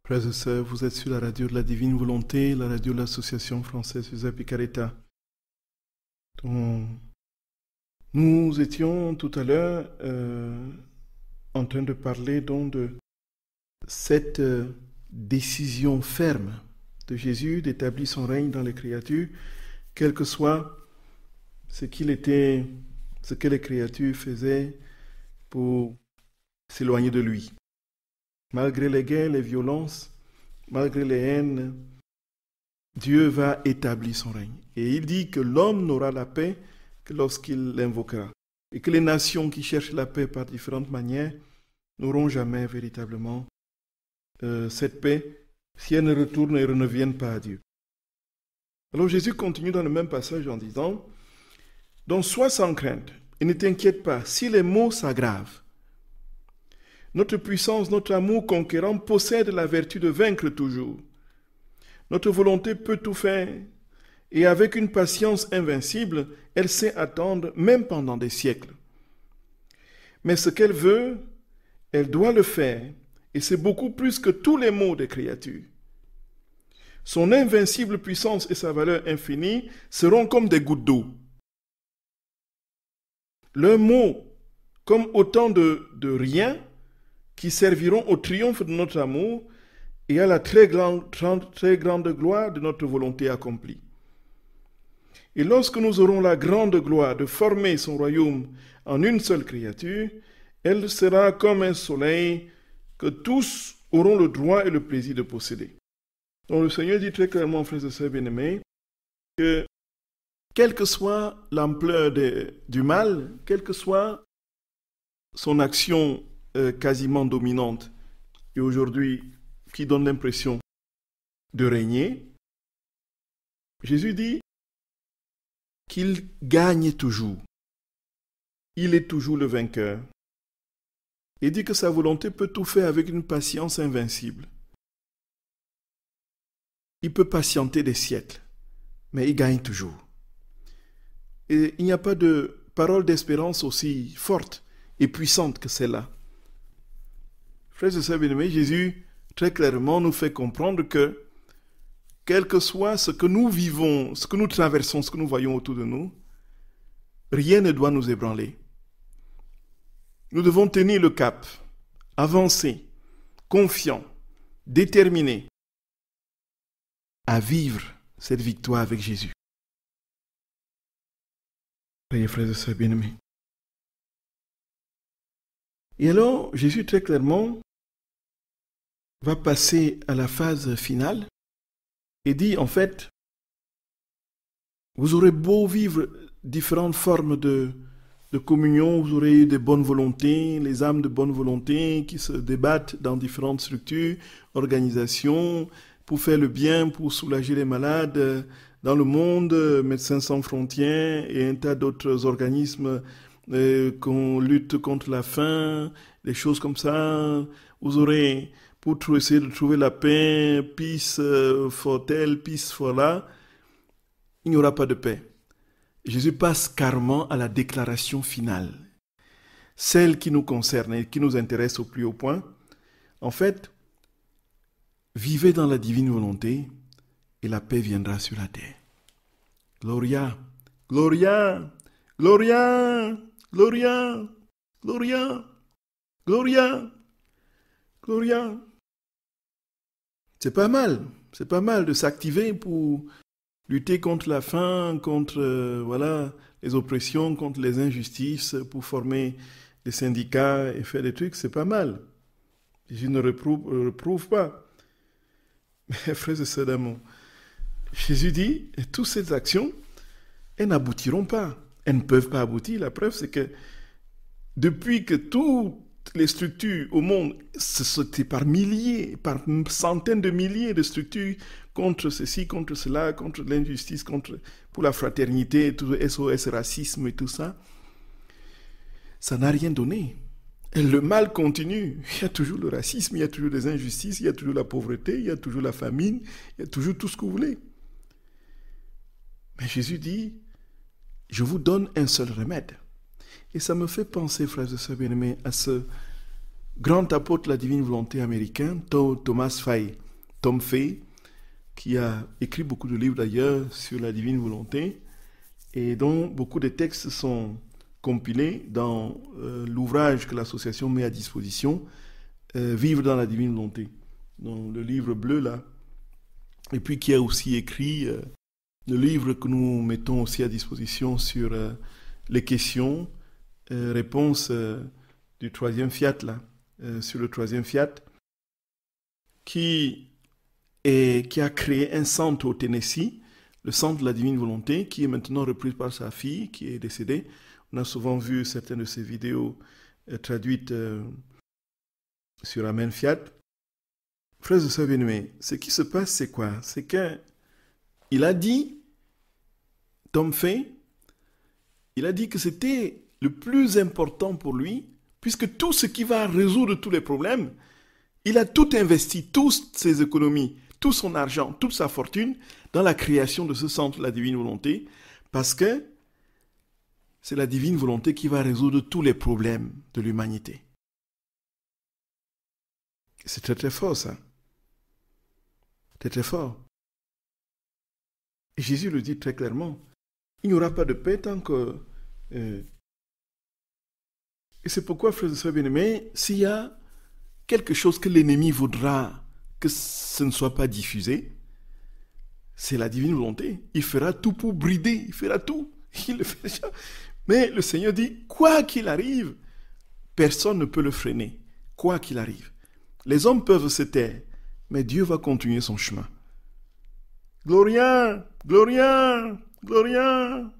Frères et sœurs, vous êtes sur la radio de la Divine Volonté, la radio de l'Association française Giuseppe Caretta. Nous étions tout à l'heure en train de parler donc de cette décision ferme de Jésus d'établir son règne dans les créatures, quel que soit ce que les créatures faisaient pour s'éloigner de lui. Malgré les guerres, les violences, malgré les haines, Dieu va établir son règne. Et il dit que l'homme n'aura la paix que lorsqu'il l'invoquera. Et que les nations qui cherchent la paix par différentes manières n'auront jamais véritablement cette paix si elles ne retournent et ne reviennent pas à Dieu. Alors Jésus continue dans le même passage en disant « Donc sois sans crainte et ne t'inquiète pas si les maux s'aggravent. Notre puissance, notre amour conquérant possède la vertu de vaincre toujours. Notre volonté peut tout faire, et avec une patience invincible, elle sait attendre même pendant des siècles. Mais ce qu'elle veut, elle doit le faire, et c'est beaucoup plus que tous les maux des créatures. Son invincible puissance et sa valeur infinie seront comme des gouttes d'eau. Leurs mots, comme autant de rien, qui serviront au triomphe de notre amour et à la très grande gloire de notre volonté accomplie. Et lorsque nous aurons la grande gloire de former son royaume en une seule créature, elle sera comme un soleil que tous auront le droit et le plaisir de posséder. Donc le Seigneur dit très clairement, frères et sœurs bien-aimés, que quelle que soit l'ampleur du mal, quelle que soit son action quasiment dominante et aujourd'hui qui donne l'impression de régner, Jésus dit qu'il gagne toujours. Il est toujours le vainqueur. Il dit que sa volonté peut tout faire avec une patience invincible. Il peut patienter des siècles, mais il gagne toujours. Et il n'y a pas de parole d'espérance aussi forte et puissante que celle-là. Frères et sœurs bien-aimés, Jésus, très clairement, nous fait comprendre que, quel que soit ce que nous vivons, ce que nous traversons, ce que nous voyons autour de nous, rien ne doit nous ébranler. Nous devons tenir le cap, avancer, confiants, déterminés à vivre cette victoire avec Jésus. Priez, frères et sœurs bien-aimés. Et alors, Jésus, très clairement, va passer à la phase finale et dit en fait, vous aurez beau vivre différentes formes de communion, vous aurez eu des bonnes volontés, les âmes de bonne volonté qui se débattent dans différentes structures, organisations, pour faire le bien, pour soulager les malades dans le monde, Médecins sans frontières et un tas d'autres organismes qu'on lutte contre la faim, des choses comme ça. Vous aurez, pour essayer de trouver la paix, peace for tel, peace for là, il n'y aura pas de paix. Jésus passe carrément à la déclaration finale, celle qui nous concerne et qui nous intéresse au plus haut point. En fait, vivez dans la divine volonté et la paix viendra sur la terre. Gloria, Gloria, Gloria, Gloria, Gloria, Gloria, Gloria. C'est pas mal de s'activer pour lutter contre la faim, contre les oppressions, contre les injustices, pour former des syndicats et faire des trucs, c'est pas mal. Jésus ne reprouve pas. Mais frères et sœurs d'amour, Jésus dit, toutes ces actions, elles n'aboutiront pas. Elles ne peuvent pas aboutir. La preuve, c'est que depuis que toutes les structures au monde, c'était par milliers, par centaines de milliers de structures contre ceci, contre cela, contre l'injustice, pour la fraternité, tout le SOS racisme et tout ça, ça n'a rien donné. Et le mal continue. Il y a toujours le racisme, il y a toujours des injustices, il y a toujours la pauvreté, il y a toujours la famine, il y a toujours tout ce que vous voulez. Mais Jésus dit, je vous donne un seul remède. Et ça me fait penser, frères et sœurs bien-aimés, à ce grand apôtre de la divine volonté américain, Thomas Fay, Tom Fay, qui a écrit beaucoup de livres d'ailleurs sur la divine volonté et dont beaucoup de textes sont compilés dans l'ouvrage que l'association met à disposition, Vivre dans la divine volonté, dans le livre bleu là, et puis qui a aussi écrit le livre que nous mettons aussi à disposition sur les questions, réponses du troisième fiat là, sur le troisième fiat, qui a créé un centre au Tennessee, le centre de la divine volonté, qui est maintenant repris par sa fille, qui est décédée. On a souvent vu certaines de ses vidéos traduites sur Amen Fiat. Frères et sœurs bien-aimés, ce qui se passe, c'est quoi? C'est qu'il a dit, Tom Fay, il a dit que c'était le plus important pour lui, puisque tout ce qui va résoudre tous les problèmes, il a tout investi, toutes ses économies, tout son argent, toute sa fortune dans la création de ce centre, la divine volonté, parce que c'est la divine volonté qui va résoudre tous les problèmes de l'humanité. C'est très très fort ça. Très très fort. Et Jésus le dit très clairement, il n'y aura pas de paix tant que... Et c'est pourquoi, frères et sœurs bien-aimés, s'il y a quelque chose que l'ennemi voudra que ce ne soit pas diffusé, c'est la divine volonté. Il fera tout pour brider, il fera tout. Il le fait déjà. Mais le Seigneur dit, quoi qu'il arrive, personne ne peut le freiner. Quoi qu'il arrive. Les hommes peuvent se taire, mais Dieu va continuer son chemin. Gloria, Gloria, Gloria,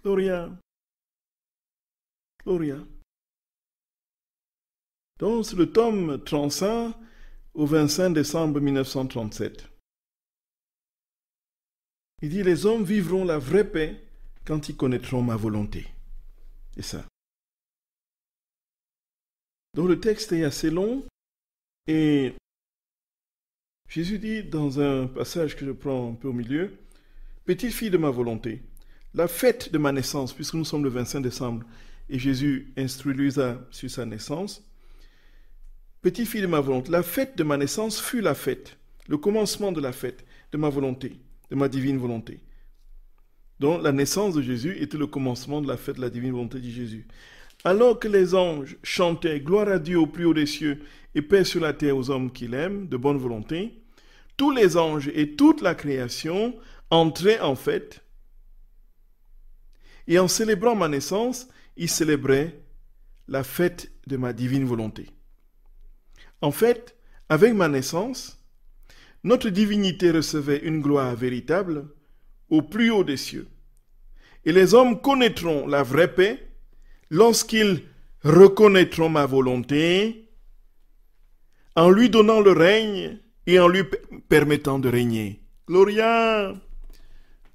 Gloria, Gloria. Donc, c'est le tome 35 au 25 décembre 1937. Il dit, les hommes vivront la vraie paix quand ils connaîtront ma volonté. C'est ça. Donc, le texte est assez long et Jésus dit dans un passage que je prends un peu au milieu, « Petite fille de ma volonté, la fête de ma naissance, puisque nous sommes le 25 décembre, et Jésus instruit Luisa sur sa naissance, petite fille de ma volonté, la fête de ma naissance fut la fête, le commencement de la fête de ma volonté, de ma divine volonté. » Donc la naissance de Jésus était le commencement de la fête de la divine volonté de Jésus. Alors que les anges chantaient « Gloire à Dieu au plus haut des cieux et paix sur la terre aux hommes qu'il aime, de bonne volonté », tous les anges et toute la création entraient en fête. Et en célébrant ma naissance, ils célébraient la fête de ma divine volonté. En fait, Avec ma naissance, notre divinité recevait une gloire véritable au plus haut des cieux. Et les hommes connaîtront la vraie paix lorsqu'ils reconnaîtront ma volonté en lui donnant le règne et en lui permettant de régner. Gloria,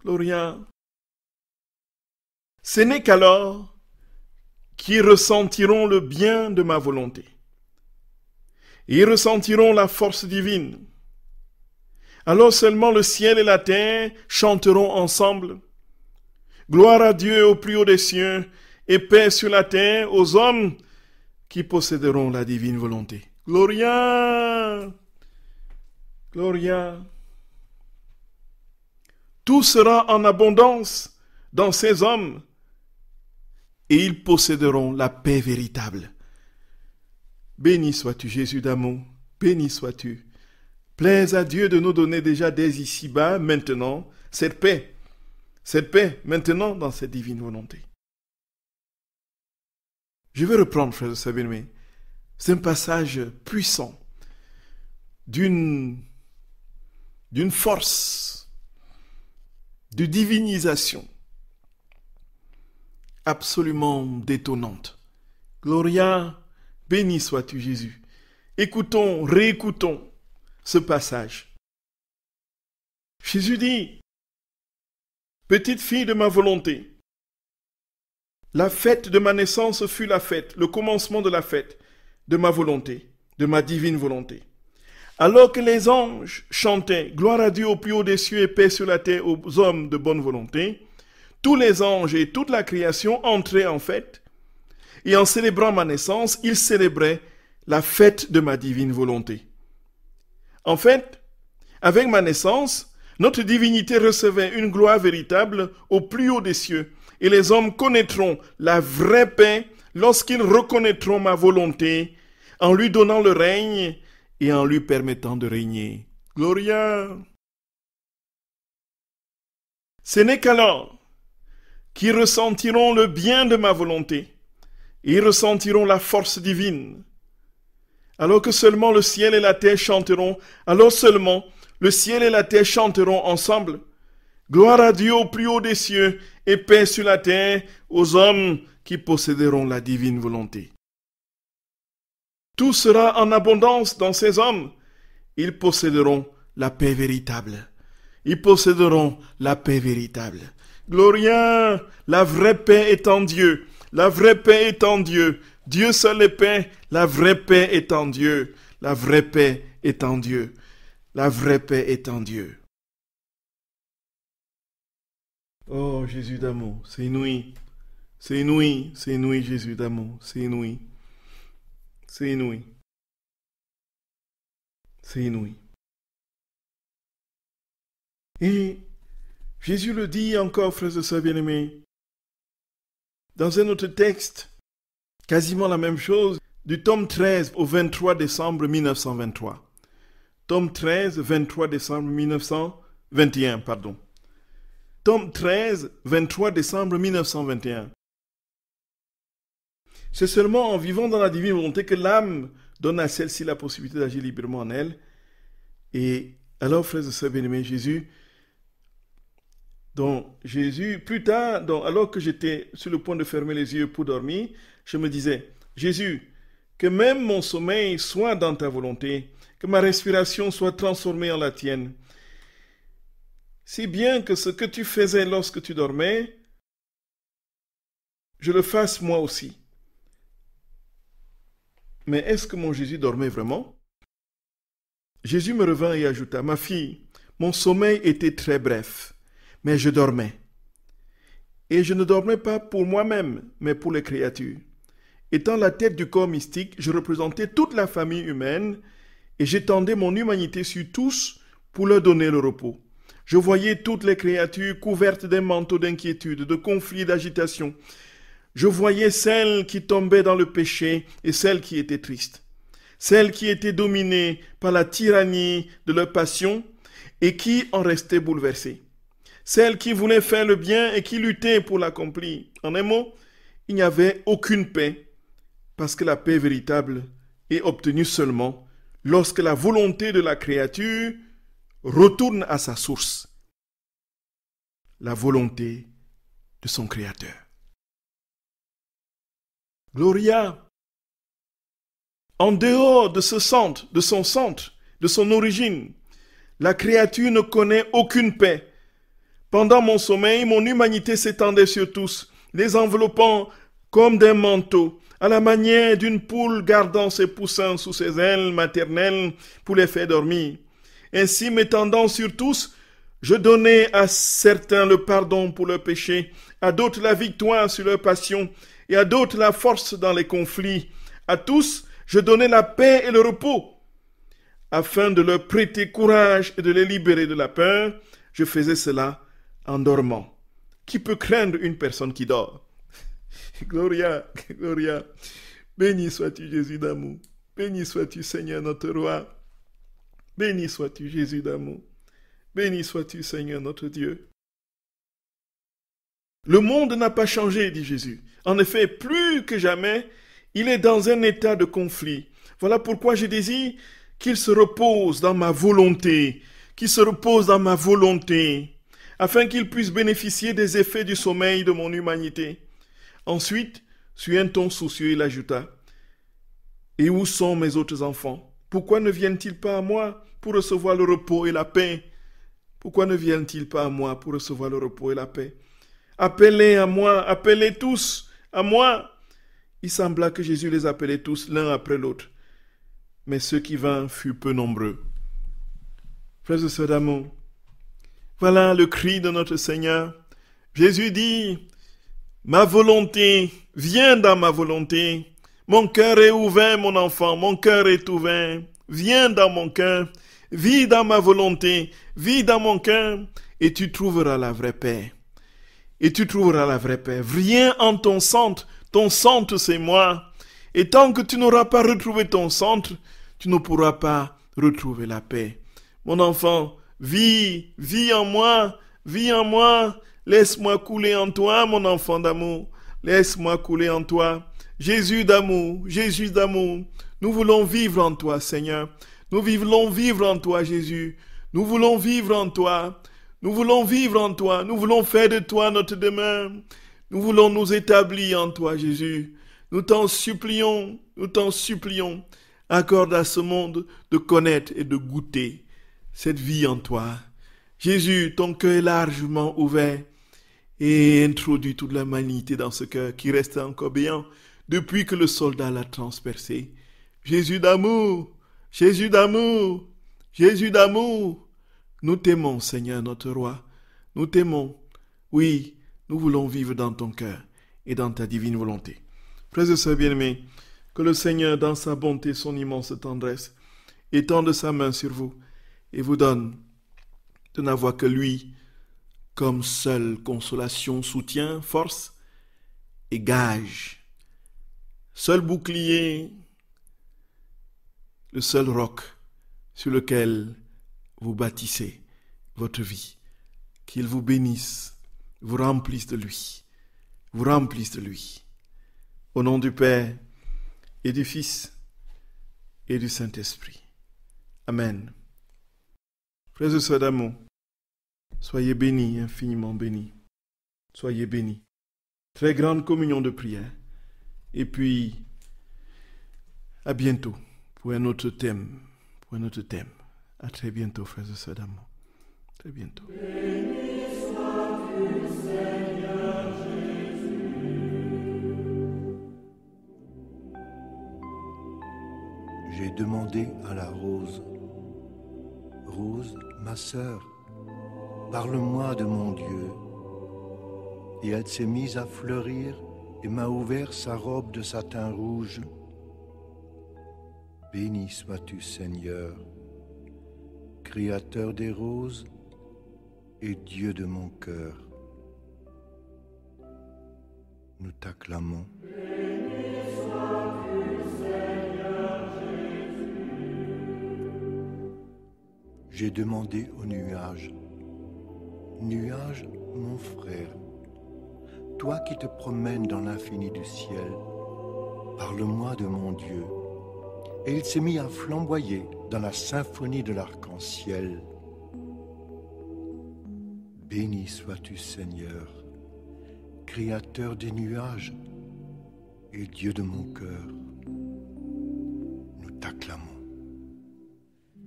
Gloria. Ce n'est qu'alors qu'ils ressentiront le bien de ma volonté. Ils ressentiront la force divine. Alors seulement le ciel et la terre chanteront ensemble. Gloire à Dieu au plus haut des cieux et paix sur la terre aux hommes qui posséderont la divine volonté. Gloria! Gloria! Tout sera en abondance dans ces hommes et ils posséderont la paix véritable. Béni sois-tu, Jésus d'amour, béni sois-tu. Plaise à Dieu de nous donner déjà dès ici-bas, maintenant, cette paix, maintenant, dans cette divine volonté. Je vais reprendre, frères et sœurs bien-aimés. C'est un passage puissant, d'une force, de divinisation, absolument détonnante. Gloria, béni sois-tu, Jésus. Écoutons, réécoutons ce passage. Jésus dit, petite fille de ma volonté, la fête de ma naissance fut la fête, le commencement de la fête de ma volonté, de ma divine volonté. Alors que les anges chantaient gloire à Dieu au plus haut des cieux et paix sur la terre aux hommes de bonne volonté, tous les anges et toute la création entraient en fête, et en célébrant ma naissance, ils célébraient la fête de ma divine volonté. En fait, avec ma naissance, notre divinité recevait une gloire véritable au plus haut des cieux, et les hommes connaîtront la vraie paix lorsqu'ils reconnaîtront ma volonté, en lui donnant le règne et en lui permettant de régner. Gloria! Ce n'est qu'alors qu'ils ressentiront le bien de ma volonté, et ils ressentiront la force divine. Alors que seulement le ciel et la terre chanteront, alors seulement le ciel et la terre chanteront ensemble. Gloire à Dieu au plus haut des cieux et paix sur la terre aux hommes qui posséderont la divine volonté. Tout sera en abondance dans ces hommes. Ils posséderont la paix véritable. Ils posséderont la paix véritable. Gloria, la vraie paix est en Dieu. La vraie paix est en Dieu. Dieu seul est paix. La vraie paix est en Dieu. La vraie paix est en Dieu. La vraie paix est en Dieu. Oh, Jésus d'amour, c'est inouï. C'est inouï, Jésus d'amour. C'est inouï. C'est inouï. C'est inouï. Et Jésus le dit encore, frères et sœurs bien-aimés, dans un autre texte, quasiment la même chose, du tome 13 au 23 décembre 1923. Tome 13, 23 décembre 1921, pardon. Tome 13, 23 décembre 1921. C'est seulement en vivant dans la divine volonté que l'âme donne à celle-ci la possibilité d'agir librement en elle. Et alors, frères et sœurs bien-aimés, plus tard, alors que j'étais sur le point de fermer les yeux pour dormir, je me disais, Jésus, que même mon sommeil soit dans ta volonté, que ma respiration soit transformée en la tienne. Si bien que ce que tu faisais lorsque tu dormais, je le fasse moi aussi. Mais est-ce que mon Jésus dormait vraiment? Jésus me revint et ajouta, ma fille, mon sommeil était très bref, mais je dormais. Et je ne dormais pas pour moi-même, mais pour les créatures. Étant la tête du corps mystique, je représentais toute la famille humaine et j'étendais mon humanité sur tous pour leur donner le repos. Je voyais toutes les créatures couvertes d'un manteau d'inquiétude, de conflits, d'agitation. Je voyais celles qui tombaient dans le péché et celles qui étaient tristes. Celles qui étaient dominées par la tyrannie de leur passion et qui en restaient bouleversées. Celles qui voulaient faire le bien et qui luttaient pour l'accomplir. En un mot, il n'y avait aucune paix parce que la paix véritable est obtenue seulement lorsque la volonté de la créature retourne à sa source, la volonté de son Créateur. Gloria, en dehors de ce centre, de son origine, la créature ne connaît aucune paix. Pendant mon sommeil, mon humanité s'étendait sur tous, les enveloppant comme d'un manteau, à la manière d'une poule gardant ses poussins sous ses ailes maternelles pour les faire dormir. Ainsi, m'étendant sur tous, je donnais à certains le pardon pour leurs péchés, à d'autres la victoire sur leurs passions, et à d'autres la force dans les conflits. À tous, je donnais la paix et le repos. Afin de leur prêter courage et de les libérer de la peur, je faisais cela en dormant. Qui peut craindre une personne qui dort? Gloria, Gloria. Béni sois-tu, Jésus d'amour. Béni sois-tu, Seigneur notre roi. Béni sois-tu, Jésus d'amour. Béni sois-tu, Seigneur notre Dieu. Le monde n'a pas changé, dit Jésus. En effet, plus que jamais, il est dans un état de conflit. Voilà pourquoi je désire qu'il se repose dans ma volonté, qu'il se repose dans ma volonté, afin qu'il puisse bénéficier des effets du sommeil de mon humanité. Ensuite, sur un ton soucieux, il ajouta, « Et où sont mes autres enfants? Pourquoi ne viennent-ils pas à moi pour recevoir le repos et la paix? Pourquoi ne viennent-ils pas à moi pour recevoir le repos et la paix? Appelez à moi, appelez tous à moi. » Il sembla que Jésus les appelait tous l'un après l'autre. Mais ceux qui vinrent furent peu nombreux. Frères et sœurs d'amour, voilà le cri de notre Seigneur. Jésus dit, « Ma volonté, viens dans ma volonté. Mon cœur est ouvert, mon enfant, mon cœur est ouvert. Viens dans mon cœur, vis dans ma volonté, vis dans mon cœur, et tu trouveras la vraie paix. Et tu trouveras la vraie paix. Viens en ton centre c'est moi. Et tant que tu n'auras pas retrouvé ton centre, tu ne pourras pas retrouver la paix. Mon enfant, vis en moi, laisse-moi couler en toi, mon enfant d'amour, laisse-moi couler en toi. Jésus d'amour, nous voulons vivre en toi, Seigneur. Nous voulons vivre en toi, Jésus. Nous voulons vivre en toi. Nous voulons vivre en toi. Nous voulons faire de toi notre demeure. Nous voulons nous établir en toi, Jésus. Nous t'en supplions, accorde à ce monde de connaître et de goûter cette vie en toi. Jésus, ton cœur est largement ouvert et introduit toute l'humanité dans ce cœur qui reste encore béant depuis que le soldat l'a transpercé. Jésus d'amour, nous t'aimons, Seigneur notre roi. Nous t'aimons. Oui, nous voulons vivre dans ton cœur et dans ta divine volonté. Frères et sœurs bien-aimés, que le Seigneur, dans sa bonté, son immense tendresse, étende sa main sur vous et vous donne de n'avoir que lui comme seule consolation, soutien, force et gage. Seul bouclier, le seul roc sur lequel vous bâtissez votre vie. Qu'il vous bénisse, vous remplisse de lui, Au nom du Père et du Fils et du Saint-Esprit. Amen. Frères et sœurs d'amour, soyez bénis, infiniment bénis. Soyez bénis. Très grande communion de prière. Et puis, à bientôt pour un autre thème. À très bientôt, frères et sœurs d'amour. Très bientôt. J'ai demandé à la rose, Rose, ma sœur, parle-moi de mon Dieu. Et elle s'est mise à fleurir et m'a ouvert sa robe de satin rouge. Béni sois-tu, Seigneur, Créateur des roses et Dieu de mon cœur. Nous t'acclamons. J'ai demandé au nuage, nuage, mon frère, toi qui te promènes dans l'infini du ciel, parle-moi de mon Dieu. et il s'est mis à flamboyer dans la symphonie de l'arc-en-ciel. Béni sois-tu, Seigneur, Créateur des nuages et Dieu de mon cœur. Nous t'acclamons.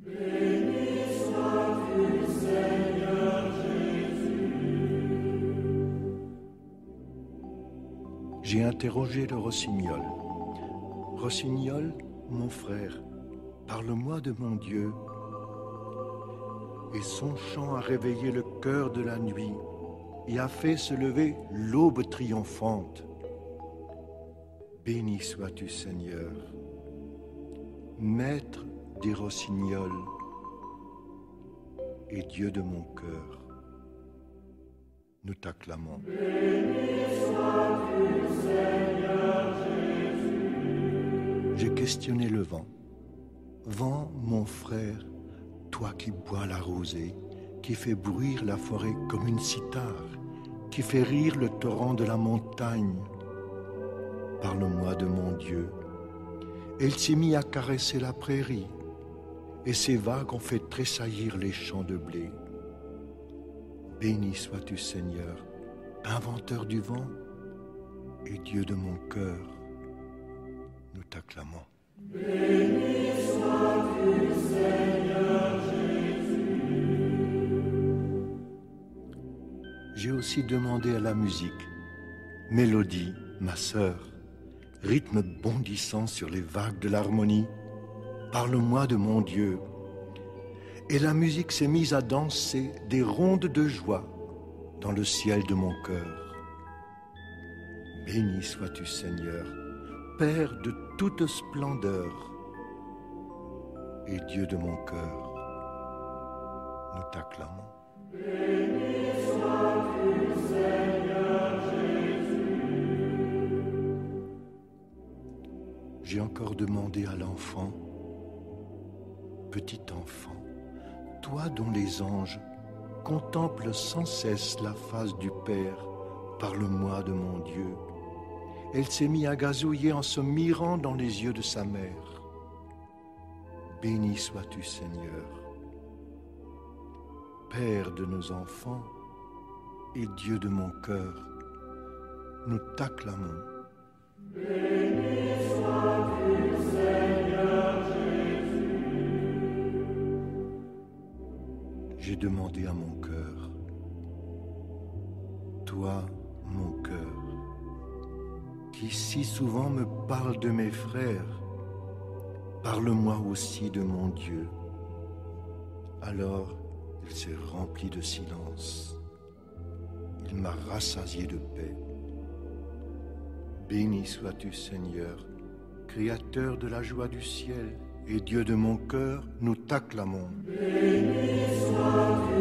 Béni sois-tu, Seigneur Jésus. J'ai interrogé le rossignol. Rossignol, mon frère, parle-moi de mon Dieu. Et son chant a réveillé le cœur de la nuit et a fait se lever l'aube triomphante. Béni sois-tu, Seigneur, Maître des rossignols et Dieu de mon cœur. Nous t'acclamons. Béni sois-tu, Seigneur Jésus. J'ai questionné le vent. Vent, mon frère, toi qui bois la rosée, qui fait bruire la forêt comme une cithare, qui fait rire le torrent de la montagne. Parle-moi de mon Dieu. Et il s'est mis à caresser la prairie, et ses vagues ont fait tressaillir les champs de blé. Béni sois-tu, Seigneur, inventeur du vent et Dieu de mon cœur. Nous t'acclamons. Béni sois-tu, Seigneur Jésus. J'ai aussi demandé à la musique, mélodie, ma sœur, rythme bondissant sur les vagues de l'harmonie, parle-moi de mon Dieu. Et la musique s'est mise à danser des rondes de joie dans le ciel de mon cœur. Béni sois-tu, Seigneur, Père de toute splendeur et Dieu de mon cœur. Nous t'acclamons. Béni sois-tu, Seigneur Jésus. J'ai encore demandé à l'enfant, petit enfant, toi dont les anges contemplent sans cesse la face du Père, parle-moi de mon Dieu. Elle s'est mise à gazouiller en se mirant dans les yeux de sa mère. Béni sois-tu, Seigneur, Père de nos enfants et Dieu de mon cœur. Nous t'acclamons. Béni sois-tu, Seigneur Jésus. J'ai demandé à mon cœur, toi, mon cœur, qui si souvent me parle de mes frères, parle-moi aussi de mon Dieu. Alors il s'est rempli de silence. Il m'a rassasié de paix. Béni sois-tu, Seigneur, Créateur de la joie du ciel et Dieu de mon cœur, nous t'acclamons. Béni sois-tu,